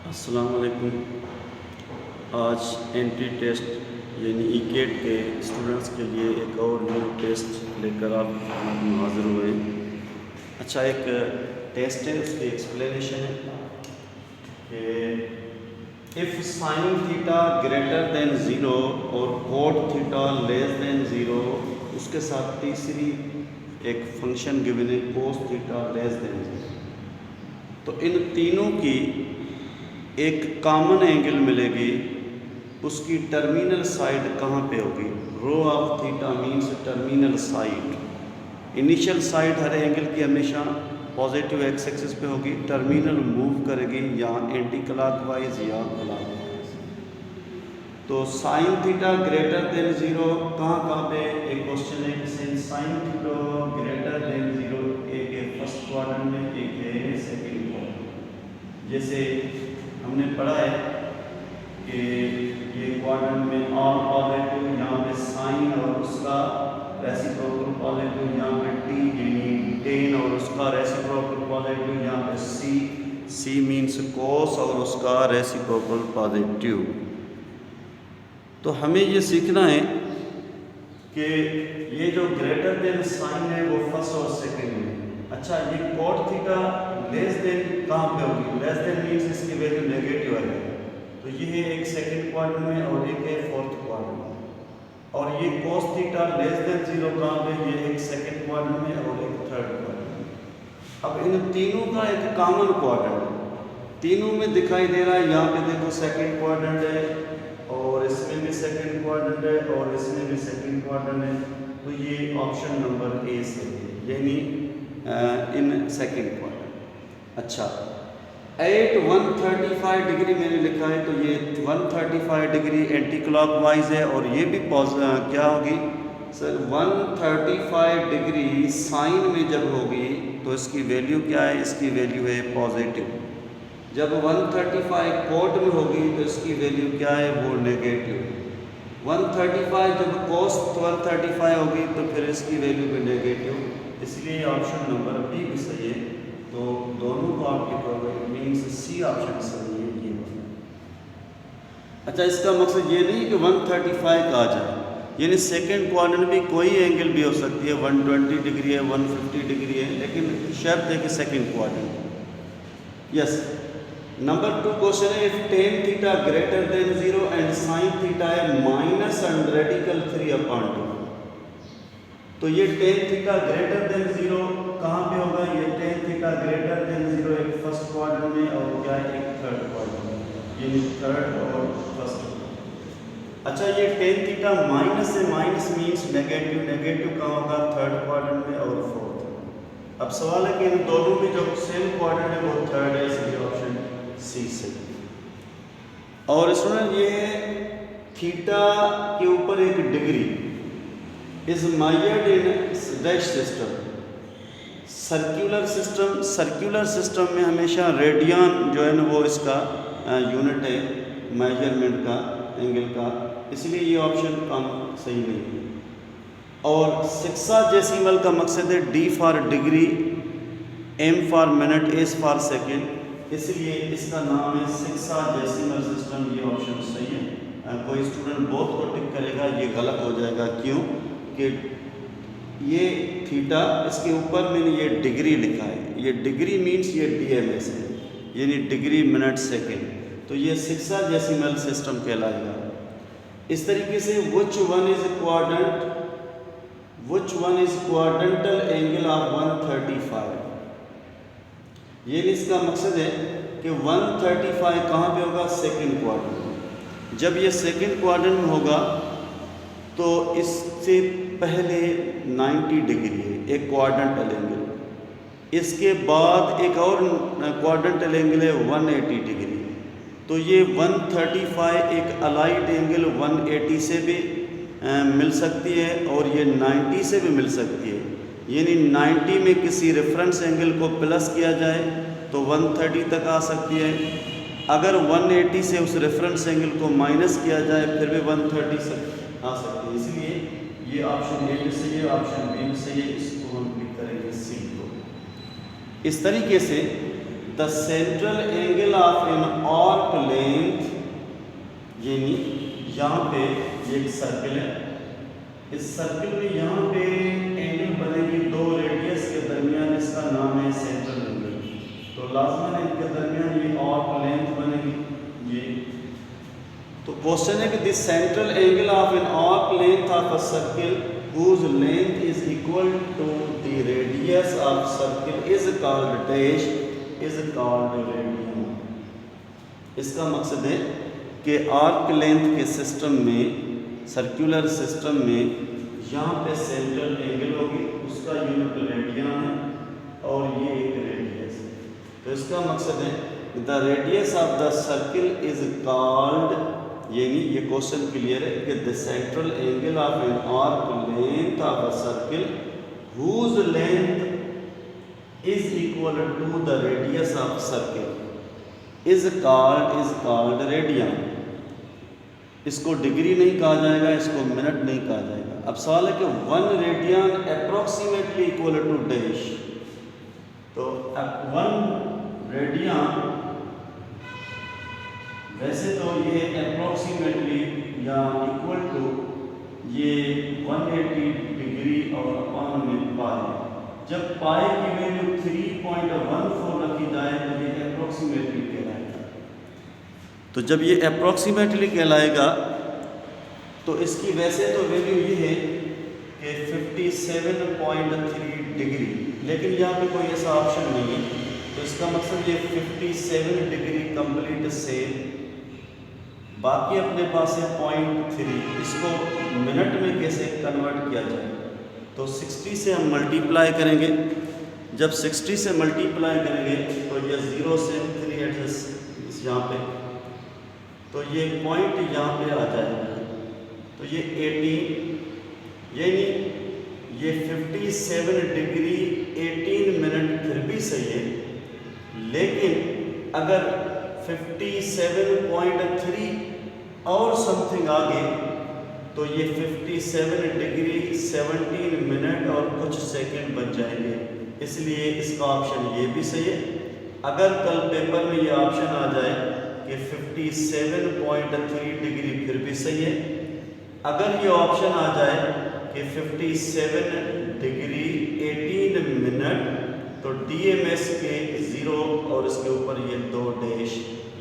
अस्सलाम वालेकुम। आज एंट्री टेस्ट यानी ईकेट के स्टूडेंट्स के लिए एक और न्यू टेस्ट लेकर आप हाजिर हुए हैं। अच्छा, एक टेस्ट है, उसकी एक्सप्लेनेशन है कि if sine theta greater than zero और cot theta less than zero, उसके साथ तीसरी एक फंक्शन गिवन है cos theta less than zero. तो इन तीनों की एक कॉमन एंगल मिलेगी, उसकी टर्मिनल साइड कहाँ पे होगी? रो of theta means terminal side. Initial side हर एंगल की हमेशा पॉजिटिव एक्स एक्सिस पे होगी, टर्मिनल मूव करेगी या एंटी क्लॉकवाइज या क्लॉकवाइज। तो sign theta greater than zero कहाँ पे? एक क्वेश्चन है कि sign theta greater than zero, एक है फर्स्ट क्वाड्रेंट में, एक है सेकेंड क्वाड्रेंट। जैसे हमने पढ़ा है कि ये क्वाड्रेंट में ऑल पॉजिटिव, यहाँ पे साइन और उसका रेसिप्रोकल पॉजिटिव, यहाँ पे टी यानी टेन और उसका रेसिप्रोकल पॉजिटिव, यहाँ पे सी मीन्स कोस और उसका रेसिप्रोकल पॉजिटिव। तो हमें ये सीखना है कि ये जो ग्रेटर देन साइन है वो फर्स्ट और सेकेंड में। अच्छा, ये कोट थीटा लेस देन कहाँ पे होगी? लेस देन मीन्स इसकी वैल्यू नेगेटिव है, तो ये है एक सेकंड क्वाड्रेंट में और एक है फोर्थ क्वाड्रेंट में। और ये कोस थीटा लेस देन ज़ीरो कहाँ पे? ये एक सेकंड क्वाड्रेंट में और एक थर्ड क्वाड्रेंट में। अब इन तीनों का एक कॉमन क्वाड्रेंट है, तीनों में दिखाई दे रहा है। यहाँ पे देखो सेकंड क्वाड्रेंट है और इसमें भी सेकंड क्वाड्रेंट है और इसमें भी सेकंड क्वाड्रेंट है। तो ये ऑप्शन नंबर ए से है, यानी इन सेकंड क्वाड्रेंट। अच्छा, एट 135 डिग्री मैंने लिखा है, तो ये 135 डिग्री एंटी क्लॉकवाइज है और ये भी क्या होगी सर? 135 डिग्री साइन में जब होगी तो इसकी वैल्यू क्या है? इसकी वैल्यू है पॉजिटिव। जब 135 कोट में होगी तो इसकी वैल्यू क्या है? वो नेगेटिव। 135 जब कोस 135 होगी तो फिर इसकी वैल्यू भी नेगेटिव, इसलिए ऑप्शन नंबर बी भी सही है। तो दोनों को आप लिखोगे, मीन्स सी ऑप्शन सही है ये। अच्छा, इसका मकसद ये नहीं कि 135 का आ जाए, यानी सेकंड क्वाड्रेंट भी कोई एंगल भी हो सकती है, 120 डिग्री है, 150 डिग्री है, लेकिन शर्त है कि second quadrant. Yes, number 2 question है, if tan theta greater than zero and sine theta है माइनस अंडर रेडिकल 3/2। तो ये tan theta greater than zero कहाँ पे होगा? ये tan theta greater than zero एक फर्स्ट क्वाड्रेंट में और क्या है? एक थर्ड क्वाड्रेंट में, यानी थर्ड और फर्स्ट। अच्छा, ये टेन थीटा माइनस है, माइनस मीन्स नेगेटिव, नेगेटिव कहाँ होगा? थर्ड क्वाड्रेंट में और फोर्थ। अब सवाल है कि इन दोनों में जो सेम क्वाड्रेंट है वो थर्ड है, इसलिए ऑप्शन सी से। और स्टूडेंट, ये थीटा के ऊपर एक degree is measured in dash system, circular system में हमेशा रेडियन जो है ना वो इसका यूनिट है मेजरमेंट का, एंगल का, इसलिए ये ऑप्शन कम सही नहीं है। और सेक्साडेसिमल का मकसद है D for degree, M for minute, S for second, इसलिए इसका नाम है सेक्साडेसिमल सिस्टम। ये ऑप्शन सही है। कोई स्टूडेंट बोथ को टिक करेगा, ये गलत हो जाएगा। क्यों? कि ये थीटा, इसके ऊपर मैंने ये डिग्री लिखा है, ये डिग्री मीन्स ये डीएमएस है, यानी डिग्री मिनट सेकेंड, तो ये सेक्साडेसिमल सिस्टम कहलाएगा। इस तरीके से which one is quadrantal angle of 135, ये इसका मकसद है कि 135 कहाँ पे होगा? Second quadrant. जब ये सेकंड क्वाड्रेंट में होगा तो इससे पहले 90 डिग्री है एक क्वाड्रेंटल एंगल, इसके बाद एक और क्वाड्रेंटल एंगल है 180 डिग्री। तो ये 135 एक अलाइड एंगल 180 से भी मिल सकती है और ये 90 से भी मिल सकती है, यानी 90 में किसी रेफरेंस एंगल को प्लस किया जाए तो 130 तक आ सकती है। अगर 180 से उस रेफरेंस एंगल को माइनस किया जाए फिर भी 130 से आ सकती है, इसलिए ये ऑप्शन ए भी सही है, ऑप्शन बी भी सही है, इसको हम क्लिक करेंगे सी को। इस तरीके से the central angle of an all ये एक सर्किल है, इस सर्किल में यहाँ पे एंगल बनेगी दो रेडियस के दरमियान, इसका नाम है सेंट्रल एंगल। तो लाजमन इनके दरमियान ये आर्क लेंथ बनेगी ये। तो क्वेश्चन है कि this central angle of an arc length of a circle whose length is equal to the radius of circle is called dash is called radian। इसका मकसद है कि आर्क लेंथ के सिस्टम में, सर्कुलर सिस्टम में, यहाँ पे सेंट्रल एंगल होगी, उसका यूनिट रेडियन है और ये एक रेडियस है। तो इसका मकसद है the radius of the circle is called, यानी ये क्वेश्चन क्लियर है कि the central angle of an arc length of a circle whose length is equal to the radius of circle is called radian. इसको degree नहीं कहा जाएगा, इसको minute नहीं कहा जाएगा। अब सवाल है कि 1 radian approximately equal to dash. तो 1 रेडियन वैसे तो ये अप्रोक्सीमेटली या इक्वल टू ये 180 डिग्री और अपान में पाई। जब पाई की वैल्यू 3.14 रखी जाए तो ये अप्रोक्सीमेटली कहलाएगा। तो जब ये अप्रोक्सीमेटली कहलाएगा तो इसकी वैसे तो वैल्यू ये है कि 57.3 डिग्री, लेकिन यहाँ पे कोई ऐसा ऑप्शन नहीं है। तो इसका मतलब ये 57 डिग्री कंप्लीट से बाकी अपने पास है 0.3, इसको मिनट में कैसे कन्वर्ट किया जाए। तो 60 से हम मल्टीप्लाई करेंगे। जब 60 से मल्टीप्लाई करेंगे तो ये 0 से 3 एडजस्ट यहाँ पे, तो ये पॉइंट यहाँ पे आ जाएगा। तो ये 18 यानी ये 57 डिग्री 18 मिनट फिर भी सही है, लेकिन अगर 57.3 और समथिंग आगे तो ये 57 डिग्री 17 मिनट और कुछ सेकंड बच जाएंगे। इसलिए इसका ऑप्शन ये भी सही है। अगर कल पेपर में ये ऑप्शन आ जाए कि 57.3 डिग्री फिर भी सही है, अगर ये ऑप्शन आ जाए कि 57 डिग्री 18 मिनट, तो DMS के 0 और इसके ऊपर ये 2 डैश,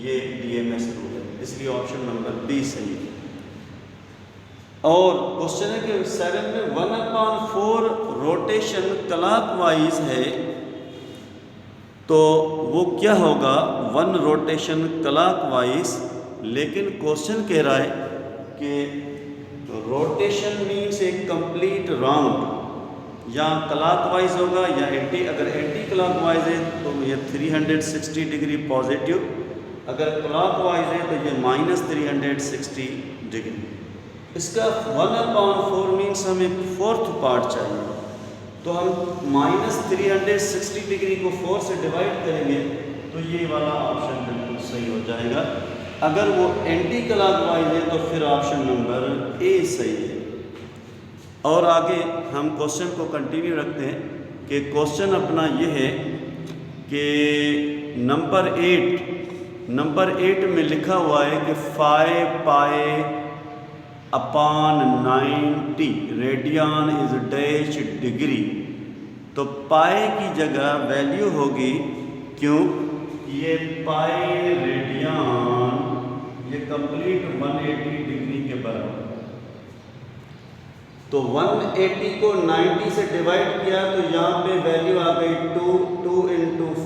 ये DMS रूल है, इसलिए ऑप्शन नंबर बी सही है। और क्वेश्चन है कि 7 में 1/4 रोटेशन क्लॉकवाइज है, तो वो क्या होगा 1 रोटेशन क्लॉकवाइज। लेकिन क्वेश्चन कह रहा है कि रोटेशन मीन्स एक कंप्लीट राउंड, या क्लॉकवाइज होगा या एंटी। अगर एंटी क्लॉकवाइज है तो ये 360 डिग्री पॉजिटिव, अगर क्लॉकवाइज है तो ये -360 डिग्री। इसका 1/4 मीन्स हमें 4th पार्ट चाहिए, तो हम -360 डिग्री को 4 से डिवाइड करेंगे तो ये वाला ऑप्शन बिल्कुल सही हो जाएगा। अगर वो एंटी क्लॉकवाइज है तो फिर ऑप्शन नंबर ए सही है। और आगे हम क्वेश्चन को कंटिन्यू रखते हैं कि क्वेश्चन अपना ये है कि नंबर 8 में लिखा हुआ है कि 5 पाई अपान 90 रेडियन इज डैश डिग्री। तो पाई की जगह वैल्यू होगी, क्यों, ये पाई रेडियन ये कंप्लीट 180 डिग्री के बराबर। तो 180 को 90 से डिवाइड किया तो यहाँ पे वैल्यू आ गई 2 ×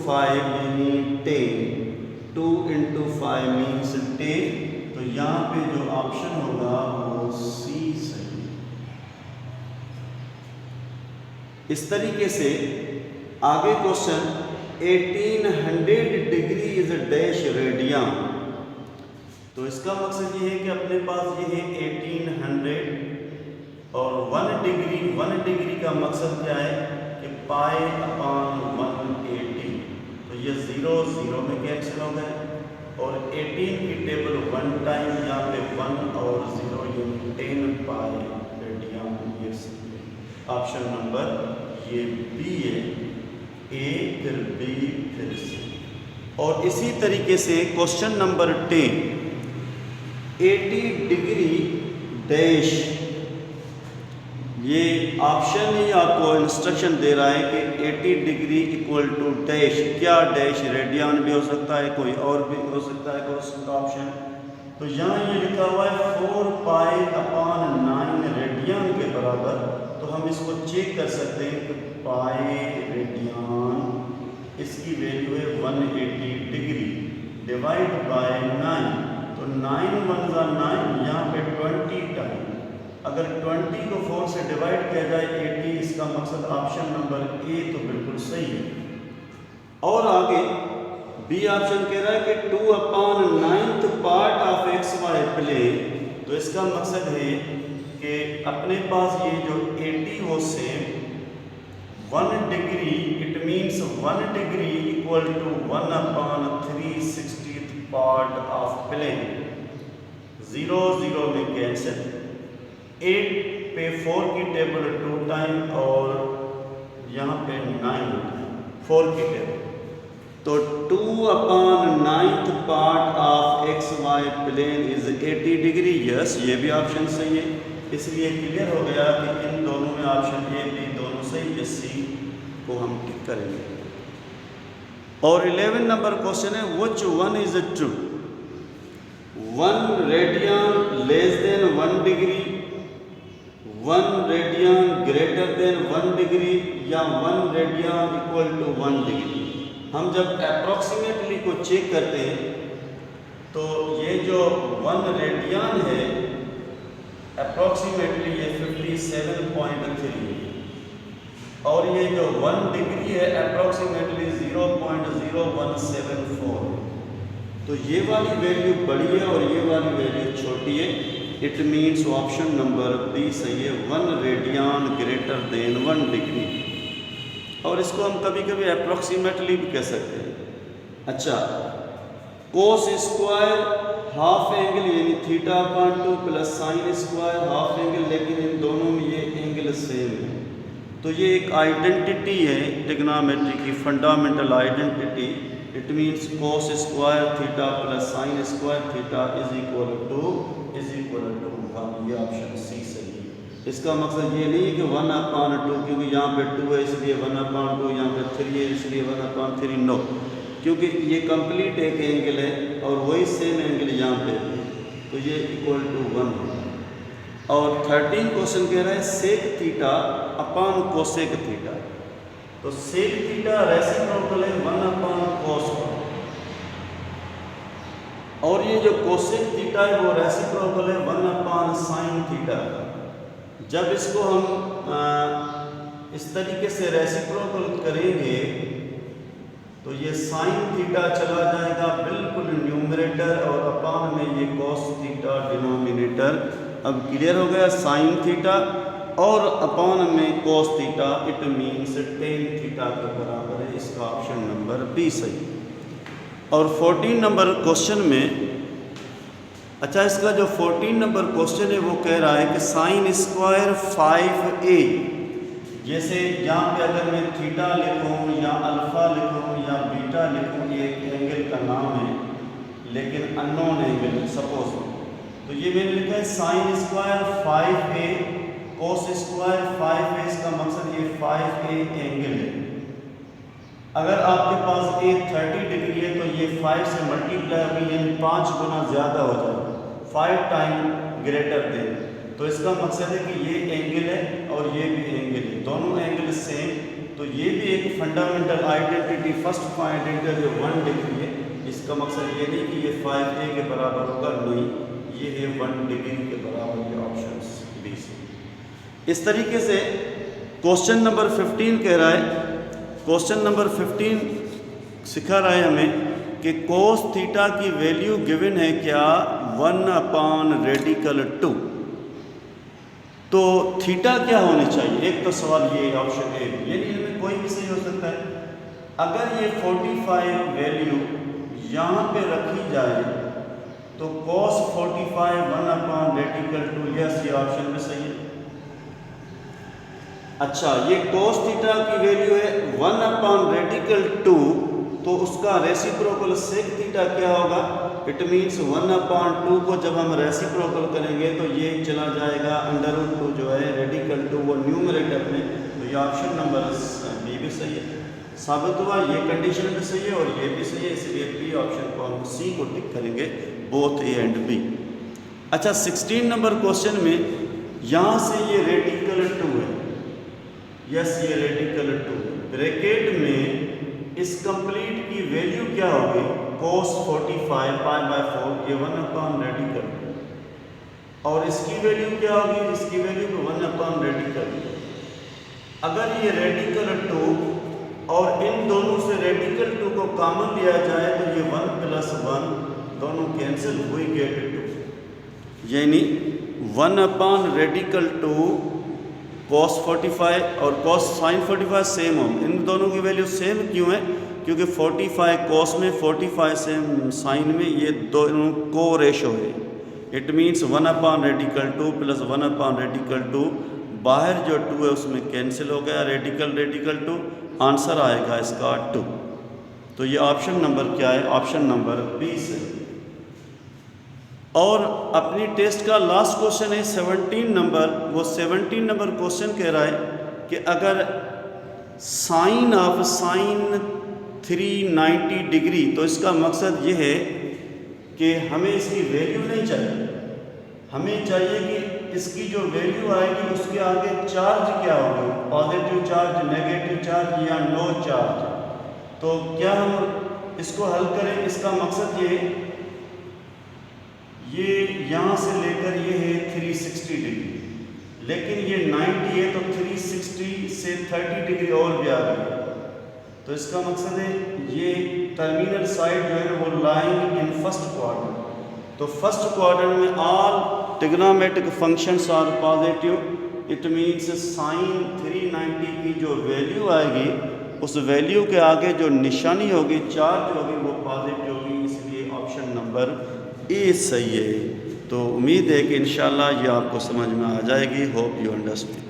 5 यानी 10, 2 × 5 मीन्स 10। तो यहाँ पे जो ऑप्शन होगा वो सी सही। इस तरीके से आगे question 1800 degree is dash radian. तो इसका मकसद ये है कि अपने पास ये है 1800 और 1 डिग्री का मकसद क्या है कि पाई अपान 180। तो ये 0 में कैंसिल हो गए और 18 की टेबल 1 टाइम यहाँ पे 1 और 0 यानी 10 पाई रेडियन। ये ऑप्शन नंबर ये बी है, ए फिर बी फिर सी। और इसी तरीके से क्वेश्चन नंबर 10 80 डिग्री डैश, ये ऑप्शन ही आपको इंस्ट्रक्शन दे रहा है कि 80 डिग्री इक्वल टू डैश। क्या डैश? रेडियन भी हो सकता है, कोई और भी हो सकता है क्वेश्चन का ऑप्शन। तो यहाँ ये लिखा हुआ है 4 पाई अपॉन 9 रेडियन के बराबर। तो हम इसको चेक कर सकते हैं कि पाई रेडियन इसकी वैल्यू है 180 डिग्री डिवाइड बाय 9। तो 9 1 9, यहाँ पे 20 टाइम। अगर 20 को 4 से डिवाइड किया जाए 80, इसका मकसद ऑप्शन नंबर ए तो बिल्कुल सही है। और आगे बी ऑप्शन कह रहा है कि 2 upon 9th part of X Y plane. तो इसका मकसद है कि अपने पास ये जो 80 हो same 1 degree, it means 1 degree equal to 1 upon 360th part of plane. 0 0 में कैंसिल, 8 पे 4 की टेबल 2 टाइम और यहाँ पे 9 4 की टेबल। तो 2 upon 9th part of X Y plane is 80 degree. Yes, ये भी ऑप्शन सही है। इसलिए क्लियर हो गया कि इन दोनों में ऑप्शन ए बी दोनों सही है। सी को हम टिक करेंगे। और 11 नंबर क्वेश्चन है which one is true? 1 radian less than 1 degree, 1 radian greater than 1 degree, या 1 रेडियन इक्वल टू 1 डिग्री। हम जब अप्रॉक्सीमेटली को चेक करते हैं तो ये जो 1 रेडियन है अप्रॉक्सीमेटली ये 57.3 है, और ये जो 1 डिग्री है अप्रॉक्सीमेटली 0.0174 है। तो ये वाली वैल्यू बड़ी है और ये वाली वैल्यू छोटी है। It means option number B सही है, 1 रेडियन ग्रेटर देन 1 डिग्री। और इसको हम कभी कभी अप्रॉक्सीमेटली भी कह सकते हैं। अच्छा, कोस स्क्वायर हाफ एंगल यानी θ/2 plus sine square half angle, लेकिन इन दोनों में ये एंगल सेम है। तो ये एक आइडेंटिटी है ट्रिग्नोमेट्री की, fundamental identity. It means cos square theta plus sine square theta is equal to 1। ये ऑप्शन सी सही है। इसका मकसद ये नहीं है कि 1/2, क्योंकि यहाँ पे 2 है इसलिए 1/2, यहाँ पे 3 है इसलिए 1/3। नो, क्योंकि ये कंप्लीट एक एंगल है और वही सेम एंगल यहाँ पे है, तो ये इक्वल टू 1 है। और 13 क्वेश्चन कह रहा है sec theta upon cosec theta. तो सेक थीटा रेसिप्रोकल है 1/cos, और ये जो कोसेक थीटा है वो रेसिप्रोकल है 1/sin थीटा। जब इसको हम इस तरीके से रेसिप्रोकल करेंगे तो ये साइन थीटा चला जाएगा बिल्कुल न्यूमरेटर, और अपॉन में ये कॉस थीटा डिनोमिनेटर। अब क्लियर हो गया, साइन थीटा और अपॉन में cos theta, it means tan theta के बराबर है। इसका ऑप्शन नंबर बी सही। और 14 नंबर क्वेश्चन में, अच्छा इसका जो 14 नंबर क्वेश्चन है वो कह रहा है कि साइन स्क्वायर 5a, जैसे यहाँ पे अगर मैं थीटा लिखूँ या अल्फ़ा लिखूँ या बीटा लिखूँ, ये एक एंगल का नाम है लेकिन अननोन एंगल सपोज। तो ये मैंने लिखा है sine square 5a cos square 5a। इसका मकसद ये 5a एंगल है। अगर आपके पास a 30 डिग्री है तो ये 5 से मल्टीप्लाई होगी, यानी 5 गुना ज़्यादा हो जाएगा, 5 टाइम ग्रेटर देन। तो इसका मकसद है कि ये एंगल है और ये भी एंगल है, दोनों एंगल सेम। तो ये भी एक फंडामेंटल आइडेंटिटी फर्स्ट पॉइंट है जो 1 डिग्री है। इसका मकसद ये नहीं कि ये 5a के बराबर होगा, नहीं, ये है 1 डिग्री के बराबर। ये ऑप्शन बी से। इस तरीके से क्वेश्चन नंबर 15 कह रहा है, क्वेश्चन नंबर 15 सिखा रहा है हमें कि कोस थीटा की वैल्यू गिवन है क्या, 1/रेडिकल 2। तो थीटा क्या होनी चाहिए? एक तो सवाल ये ऑप्शन ए, यानी इनमें कोई भी सही हो सकता है। अगर ये 45 वैल्यू यहाँ पे रखी जाए तो cos 45 1/रेडिकल 2, यस ये ऑप्शन में सही है। अच्छा, ये cos थीटा की वैल्यू है 1/रेडिकल 2, तो उसका रेसिप्रोकल सेक थीटा क्या होगा? इट मीन्स 1/2 को जब हम रेसिप्रोकल करेंगे तो ये चला जाएगा √2 जो है रेडिकल 2 वो न्यूमरेटर में, तो ये ऑप्शन नंबर बी भी सही है। साबित हुआ ये कंडीशन भी सही है और ये भी सही है, इसलिए बी ऑप्शन को हम सी को टिक करेंगे, बोथ ए एंड बी। अच्छा 16 नंबर क्वेश्चन में यहाँ से ये रेडिकल 2 है, यस ये रेडिकल 2 है, ब्रैकेट में इस कंप्लीट की वैल्यू क्या होगी, cos 45 π/4 ये 1 रेडिकल, और इसकी वैल्यू क्या होगी, इसकी वैल्यू भी 1 रेडिकल। अगर ये रेडिकल 2 और इन दोनों से रेडिकल 2 को कॉमन लिया जाए तो ये 1 + 1 दोनों कैंसिल हुई गेट 2, यानी 1 रेडिकल 2 cos 45 और cos sin 45 सेम हो। इन दोनों की वैल्यू सेम क्यों है, क्योंकि 45 cos में 45 सेम साइन में, ये दोनों को रेशो है। इट मीन्स 1 रेडिकल 2 + 1 रेडिकल 2, बाहर जो 2 है उसमें कैंसिल हो गया, रेडिकल 2, आंसर आएगा इसका 2। तो ये ऑप्शन नंबर क्या है, ऑप्शन नंबर बी से। और अपनी टेस्ट का लास्ट क्वेश्चन है 17 नंबर, वो 17 नंबर क्वेश्चन कह रहा है कि अगर साइन 390 डिग्री, तो इसका मकसद ये है कि हमें इसकी वैल्यू नहीं चाहिए, हमें चाहिए कि इसकी जो वैल्यू आएगी उसके आगे चार्ज क्या होगा, पॉजिटिव चार्ज, नेगेटिव चार्ज या नो चार्ज। तो क्या हम इसको हल करें, इसका मकसद ये यहाँ से लेकर ये है 360 डिग्री, लेकिन ये 90 है तो 360 से 30 डिग्री और भी आ गई, तो इसका मकसद है ये टर्मिनल साइड जो है वो लाइंग इन फर्स्ट क्वाड्रेंट, तो फर्स्ट क्वाड्रेंट में all trigonometric functions are positive. It means sine 390 की जो वैल्यू आएगी उस वैल्यू के आगे जो निशानी होगी, चार्ज होगी, वो पॉजिटिव होगी, इसलिए ऑप्शन नंबर ए सही है। तो उम्मीद है कि इंशाल्लाह ये आपको समझ में आ जाएगी। Hope you understand.